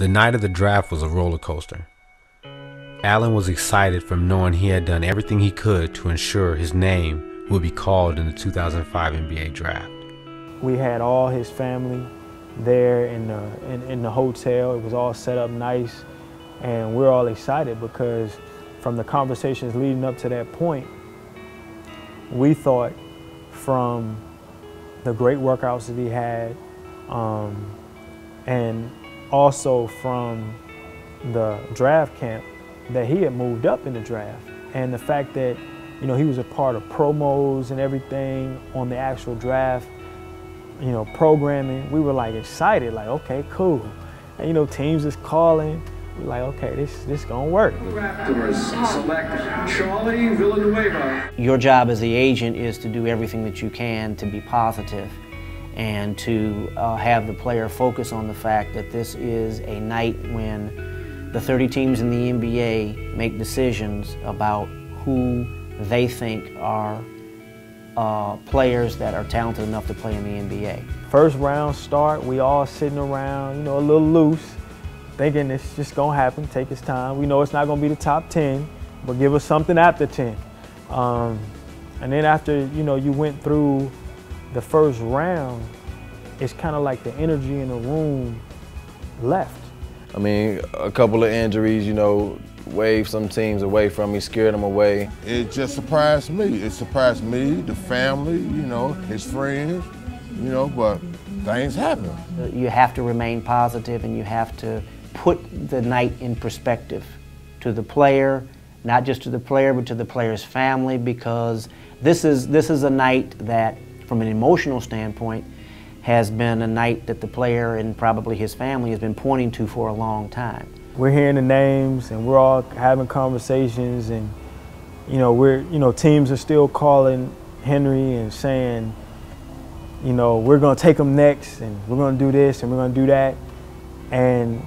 The night of the draft was a roller coaster. Allen was excited from knowing he had done everything he could to ensure his name would be called in the 2005 NBA draft. We had all his family there in the hotel. It was all set up nice, and we're all excited because from the conversations leading up to that point, we thought from the great workouts that he had, and also from the draft camp, that he had moved up in the draft. And the fact that, you know, he was a part of promos and everything on the actual draft, you know, programming, we were like excited, like, okay, cool. And you know, teams is calling, we're like, okay, this gonna work. Raptors select Charlie Villanueva. Your job as the agent is to do everything that you can to be positive and to have the player focus on the fact that this is a night when the 30 teams in the NBA make decisions about who they think are players that are talented enough to play in the NBA. First round start, we all sitting around, you know, a little loose, thinking it's just gonna happen, take its time. We know it's not gonna be the top 10, but give us something after 10. And then after, you know, you went through the first round, it's kind of like the energy in the room left. I mean, a couple of injuries, you know, waved some teams away from me, scared them away. It just surprised me. It surprised me, the family, you know, his friends, you know, but things happen. You have to remain positive and you have to put the night in perspective to the player, not just to the player, but to the player's family, because this is a night that, from an emotional standpoint, has been a night that the player and probably his family has been pointing to for a long time. We're hearing the names and we're all having conversations, and you know, teams are still calling Henry and saying, you know, we're going to take him next and we're going to do this and we're going to do that. And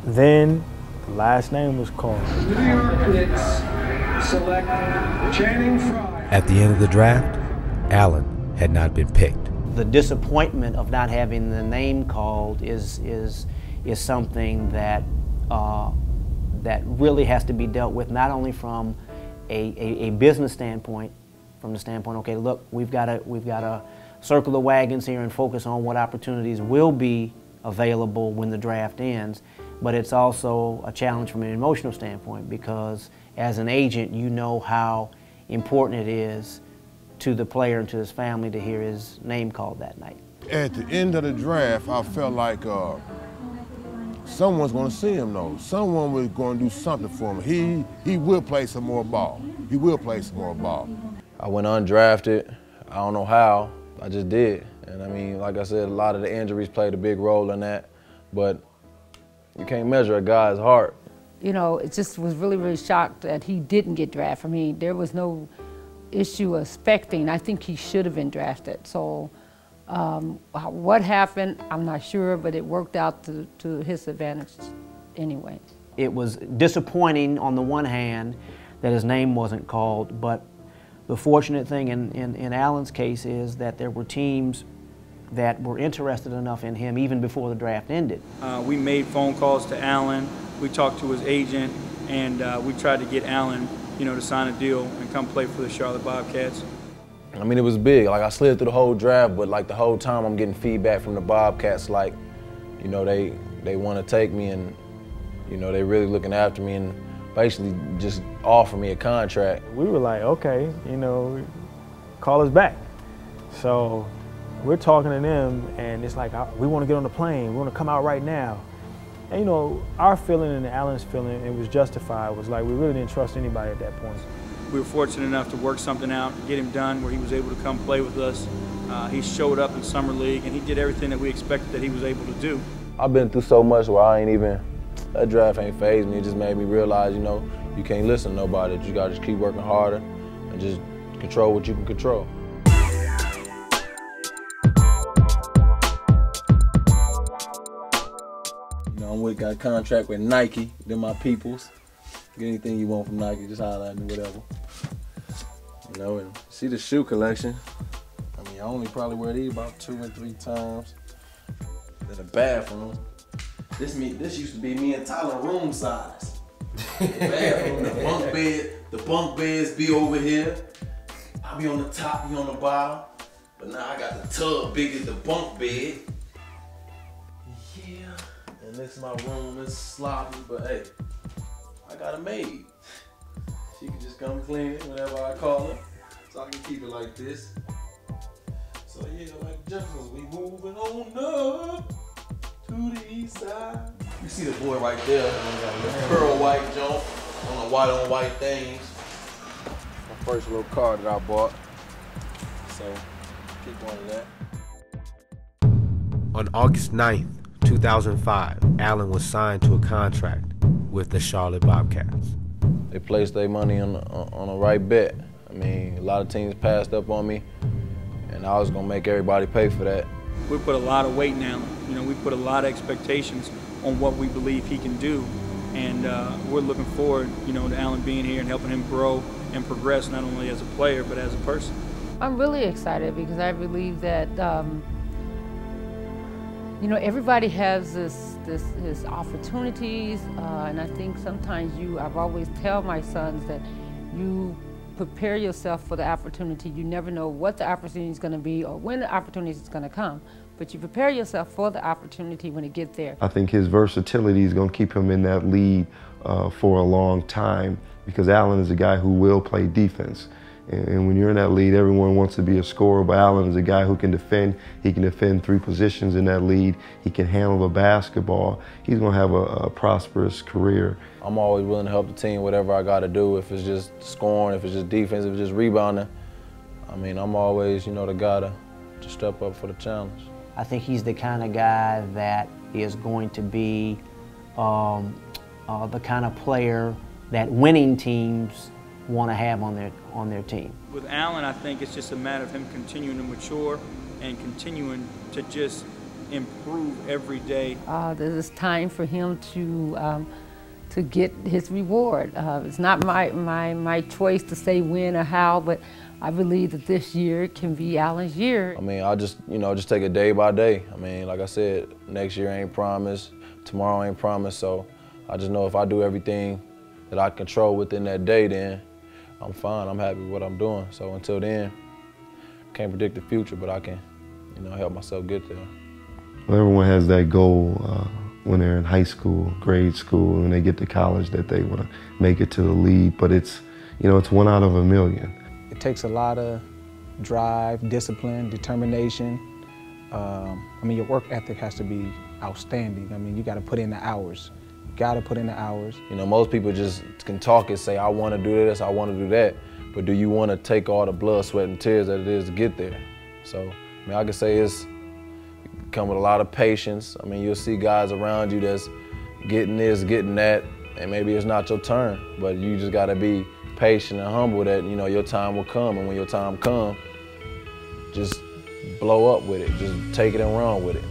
then the last name was called. New York Knicks select Channing Frye. At the end of the draft, Allen had not been picked. The disappointment of not having the name called is something that that really has to be dealt with, not only from a business standpoint, from the standpoint, okay, look, we've got to circle the wagons here and focus on what opportunities will be available when the draft ends, but it's also a challenge from an emotional standpoint, because as an agent, you know how important it is to the player and to his family to hear his name called that night. At the end of the draft, I felt like someone's going to see him, though. Someone was going to do something for him. He will play some more ball. He will play some more ball. I went undrafted. I don't know how. I just did. And I mean, like I said, a lot of the injuries played a big role in that. But you can't measure a guy's heart. You know, it just was really, really shocked that he didn't get drafted. I mean, there was no issue of expecting. I think he should have been drafted. So what happened, I'm not sure, but it worked out to his advantage anyway. It was disappointing on the one hand that his name wasn't called, but the fortunate thing in Allen's case is that there were teams that were interested enough in him even before the draft ended. We made phone calls to Allen, we talked to his agent, and we tried to get Allen, you know, to sign a deal and come play for the Charlotte Bobcats. I mean, it was big. Like, I slid through the whole draft, but like the whole time I'm getting feedback from the Bobcats, like, you know, they want to take me, and, you know, they really looking after me and basically just offer me a contract. We were like, okay, you know, call us back. So we're talking to them, and it's like, we want to get on the plane. We want to come out right now. And, you know, our feeling and Allen's feeling, it was justified. It was like we really didn't trust anybody at that point. We were fortunate enough to work something out, get him done where he was able to come play with us. He showed up in Summer League, and he did everything that we expected that he was able to do. I've been through so much where I ain't even, that draft ain't fazed me. It just made me realize, you know, you can't listen to nobody. You gotta just keep working harder and just control what you can control. You know, got a contract with Nike. They're my peoples. Get anything you want from Nike, just holler at me, whatever. You know, and see the shoe collection. I mean, I only probably wear these about 2 or 3 times in the bathroom. This used to be me and Tylan room size. Bathroom, the bunk beds be over here. I be on the top, be on the bottom. But now I got the tub big as the bunk bed. Yeah, and this my room is sloppy, but hey, I got a maid. She can just come clean it whenever I call her, so I can keep it like this. So yeah, like Jefferson's, we moving on up to the east side. You see the boy right there, pearl white jump on the white on white things. My first little car that I bought. So keep going to that. On August 9th, 2005, Allen was signed to a contract with the Charlotte Bobcats. They placed their money on the right bet. I mean, a lot of teams passed up on me, and I was gonna make everybody pay for that. We put a lot of weight in Allen. You know, we put a lot of expectations on what we believe he can do, and we're looking forward, you know, to Allen being here and helping him grow and progress, not only as a player but as a person. I'm really excited because I believe that you know, everybody has his opportunities, and I think sometimes I've always tell my sons that you prepare yourself for the opportunity. You never know what the opportunity is going to be or when the opportunity is going to come, but you prepare yourself for the opportunity when it gets there. I think his versatility is going to keep him in that lead for a long time, because Allen is a guy who will play defense. And when you're in that lead, everyone wants to be a scorer, but Allen is a guy who can defend. He can defend 3 positions in that lead. He can handle the basketball. He's going to have a prosperous career. I'm always willing to help the team, whatever I got to do. If it's just scoring, if it's just defense, if it's just rebounding. I mean, I'm always, you know, the guy to step up for the challenge. I think he's the kind of guy that is going to be the kind of player that winning teams want to have on their team. With Allen, I think it's just a matter of him continuing to mature and continuing to just improve every day. There's time for him to get his reward. It's not my choice to say when or how, but I believe that this year can be Allen's year. I mean, I just, you know, just take it day by day. I mean, like I said, next year ain't promised, tomorrow ain't promised, so I just know if I do everything that I control within that day, then I'm fine. I'm happy with what I'm doing. So until then, can't predict the future, but I can, you know, help myself get there. Well, everyone has that goal when they're in high school, grade school, and they get to college that they want to make it to the league. But it's, you know, it's 1 out of a million. It takes a lot of drive, discipline, determination. I mean, your work ethic has to be outstanding. I mean, you got to put in the hours. Gotta put in the hours. You know, most people just can talk and say, I want to do this, I want to do that. But do you want to take all the blood, sweat, and tears that it is to get there? So, I mean, I can say it's come with a lot of patience. I mean, you'll see guys around you that's getting this, getting that, and maybe it's not your turn. But you just got to be patient and humble that, you know, your time will come. And when your time comes, just blow up with it. Just take it and run with it.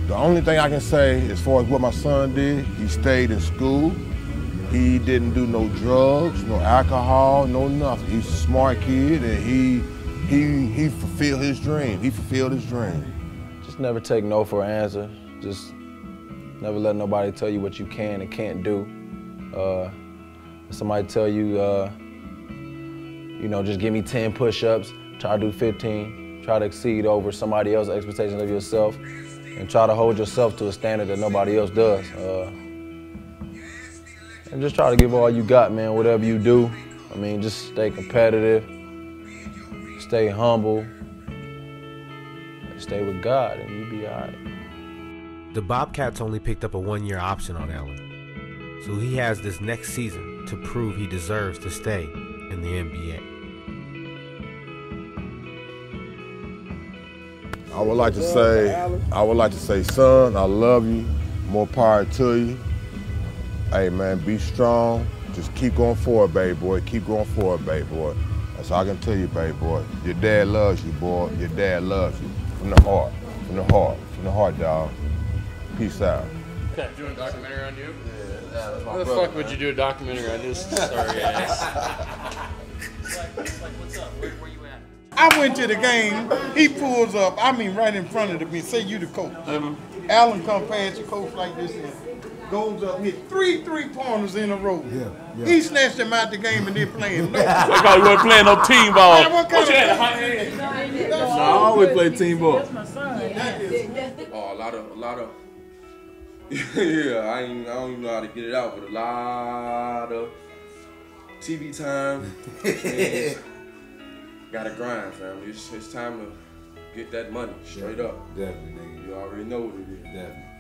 The only thing I can say as far as what my son did, he stayed in school. He didn't do no drugs, no alcohol, no nothing. He's a smart kid, and he fulfilled his dream. He fulfilled his dream. Just never take no for an answer. Just never let nobody tell you what you can and can't do. If somebody tell you, you know, just give me 10 push-ups, try to do 15, try to exceed over somebody else's expectations of yourself, and try to hold yourself to a standard that nobody else does. And just try to give all you got, man, whatever you do. I mean, just stay competitive, stay humble, and stay with God, and you'll be all right. The Bobcats only picked up a 1-year option on Allen, so he has this next season to prove he deserves to stay in the NBA. I would like to say, son, I love you. More power to you. Hey, man, be strong. Just keep going forward, baby boy. Keep going forward, baby boy. That's all I can tell you, baby boy. Your dad loves you, boy. Your dad loves you. From the heart, from the heart, from the heart, dog. Peace out. Doing a documentary on you? Yeah, that's my Why the brother, fuck would you do a documentary on this sorry ass? It's like, what's up? Where you at? I went to the game, he pulls up, I mean right in front of me, say you the coach. Allen come past your coach like this and goes up, hit 3 3-pointers in a row. He snatched him out the game and then playing. No. That's why he wasn't playing no team ball. Man, what kind you had a of hot hand? No, I always play team ball. Oh, a lot of. Yeah, I don't even know how to get it out, but a lot of TV time. Gotta grind, family. It's time to get that money straight up. Definitely, nigga. You already know what it is. Definitely.